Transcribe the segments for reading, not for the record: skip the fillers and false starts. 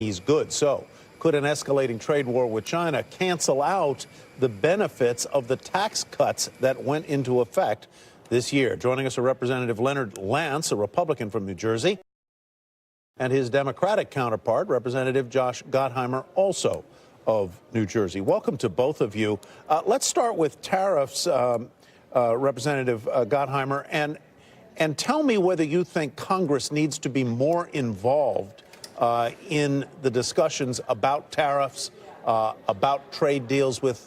Chinese goods. So, could an escalating trade war with China cancel out the benefits of the tax cuts that went into effect this year? Joining us are Representative Leonard Lance, a Republican from New Jersey, and his Democratic counterpart, Representative Josh Gottheimer, also of New Jersey. Welcome to both of you. Let's start with tariffs, Representative Gottheimer, and tell me whether you think Congress needs to be more involved in the discussions about tariffs, about trade deals with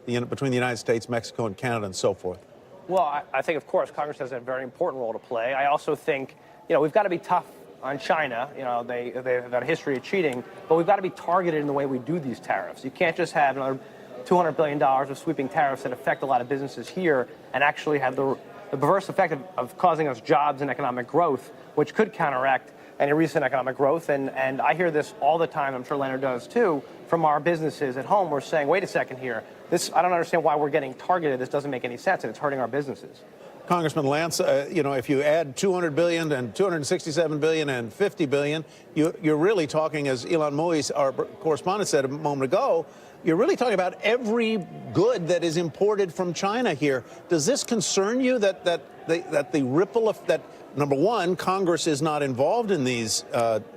between the United States, Mexico, and Canada, and so forth. Well, I think, of course, Congress has a very important role to play. I also think, we've got to be tough on China. They've got a history of cheating, but we've got to be targeted in the way we do these tariffs. You can't just have another $200 billion of sweeping tariffs that affect a lot of businesses here and actually have the perverse effect of causing us jobs and economic growth, which could counteract any recent economic growth. And I hear this all the time, I'm sure Leonard does too, from our businesses at home. We're saying, wait a second here, I don't understand why we're getting targeted. This doesn't make any sense, and it's hurting our businesses. Congressman Lance, if you add $200 billion and $267 billion and $50 billion, you're really talking, as Elon Muis, our correspondent, said a moment ago, you're really talking about every good that is imported from China here. Does this concern you that the ripple of that? Number one, Congress is not involved in these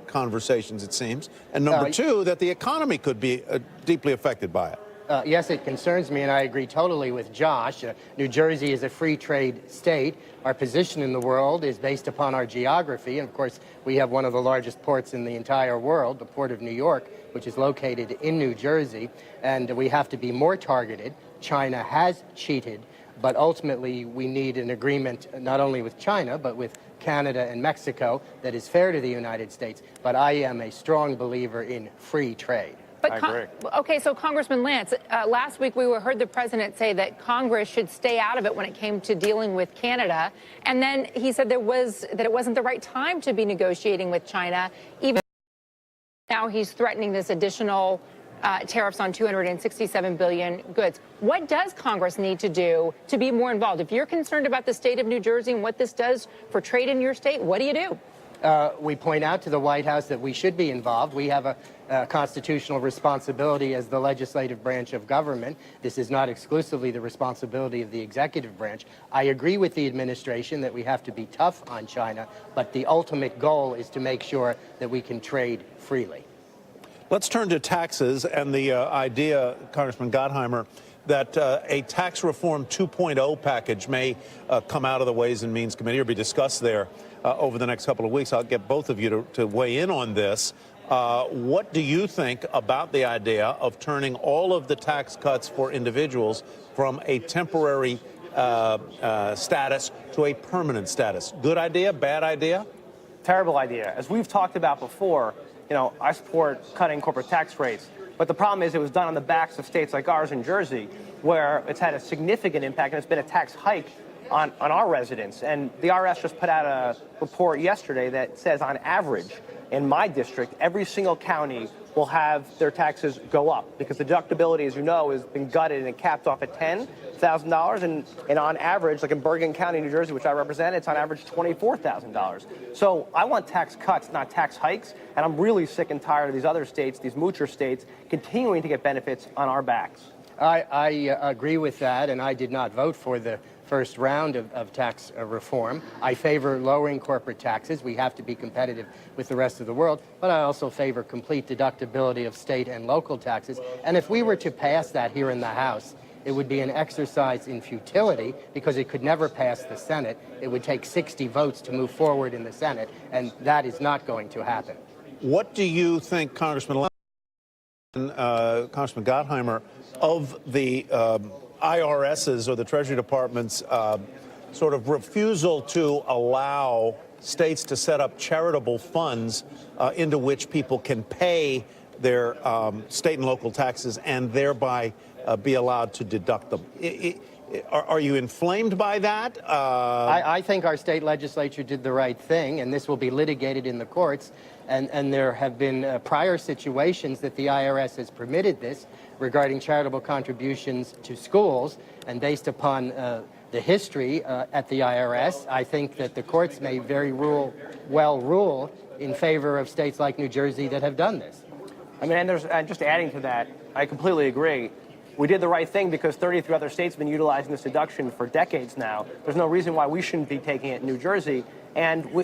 conversations, it seems, and number two, that the economy could be deeply affected by it. Yes, it concerns me, and I agree totally with Josh. New Jersey is a free trade state. Our position in the world is based upon our geography, and of course, we have one of the largest ports in the entire world, the Port of New York, which is located in New Jersey, and we have to be more targeted. China has cheated, but ultimately we need an agreement not only with China, but with Canada and Mexico that is fair to the United States. But I am a strong believer in free trade. But okay, so Congressman Lance, last week we heard the president say that Congress should stay out of it when it came to dealing with Canada, and then he said that it wasn't the right time to be negotiating with China. Even now, he's threatening this additional tariffs on 267 billion goods. What does Congress need to do to be more involved? If you're concerned about the state of New Jersey and what this does for trade in your state, what do you do? We point out to the White House that we should be involved. We have a constitutional responsibility as the legislative branch of government. This is not exclusively the responsibility of the executive branch. I agree with the administration that we have to be tough on China, but the ultimate goal is to make sure that we can trade freely. Let's turn to taxes and the idea, Congressman Gottheimer, that a tax reform 2.0 package may come out of the Ways and Means Committee or be discussed there over the next couple of weeks. I'll get both of you to weigh in on this. What do you think about the idea of turning all of the tax cuts for individuals from a temporary status to a permanent status? Good idea, bad idea? Terrible idea. As we've talked about before, I support cutting corporate tax rates. But the problem is it was done on the backs of states like ours in Jersey, where it's had a significant impact, and it's been a tax hike on our residents. And the IRS just put out a report yesterday that says, on average, in my district, every single county will have their taxes go up because the deductibility, as you know, has been gutted and capped off at $10,000. And on average, like in Bergen County, New Jersey, which I represent, it's on average $24,000. So I want tax cuts, not tax hikes. And I'm really sick and tired of these other states, these moocher states, continuing to get benefits on our backs. I agree with that, and I did not vote for the first round of tax reform. I favor lowering corporate taxes. We have to be competitive with the rest of the world, but I also favor complete deductibility of state and local taxes. And if we were to pass that here in the House, it would be an exercise in futility because it could never pass the Senate. It would take 60 votes to move forward in the Senate, and that is not going to happen. What do you think, Congressman Gottheimer, of the IRS's or the Treasury Department's sort of refusal to allow states to set up charitable funds into which people can pay their state and local taxes and thereby be allowed to deduct them? Are you inflamed by that? I think our state legislature did the right thing, and this will be litigated in the courts. And there have been prior situations that the IRS has permitted this regarding charitable contributions to schools. And based upon the history at the IRS, I think that the courts may very well rule in favor of states like New Jersey that have done this. I mean, and just adding to that, I completely agree. We did the right thing because 33 other states have been utilizing this deduction for decades now. There's no reason why we shouldn't be taking it in New Jersey. And we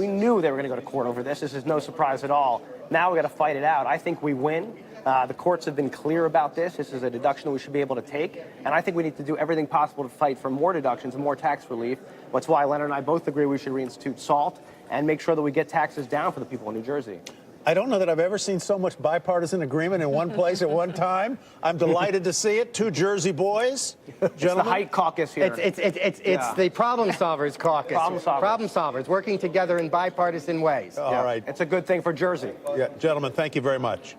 knew they were going to go to court over this. This is no surprise at all. Now we got to fight it out. I think we win. The courts have been clear about this. This is a deduction that we should be able to take. And I think we need to do everything possible to fight for more deductions and more tax relief. That's why Leonard and I both agree we should reinstitute SALT and make sure that we get taxes down for the people in New Jersey. I don't know that I've ever seen so much bipartisan agreement in one place at one time. I'm delighted to see it. Two Jersey boys. It's the Height Caucus here. It's the Problem Solvers Caucus. Problem solvers working together in bipartisan ways. All right. It's a good thing for Jersey. Yeah, gentlemen, thank you very much.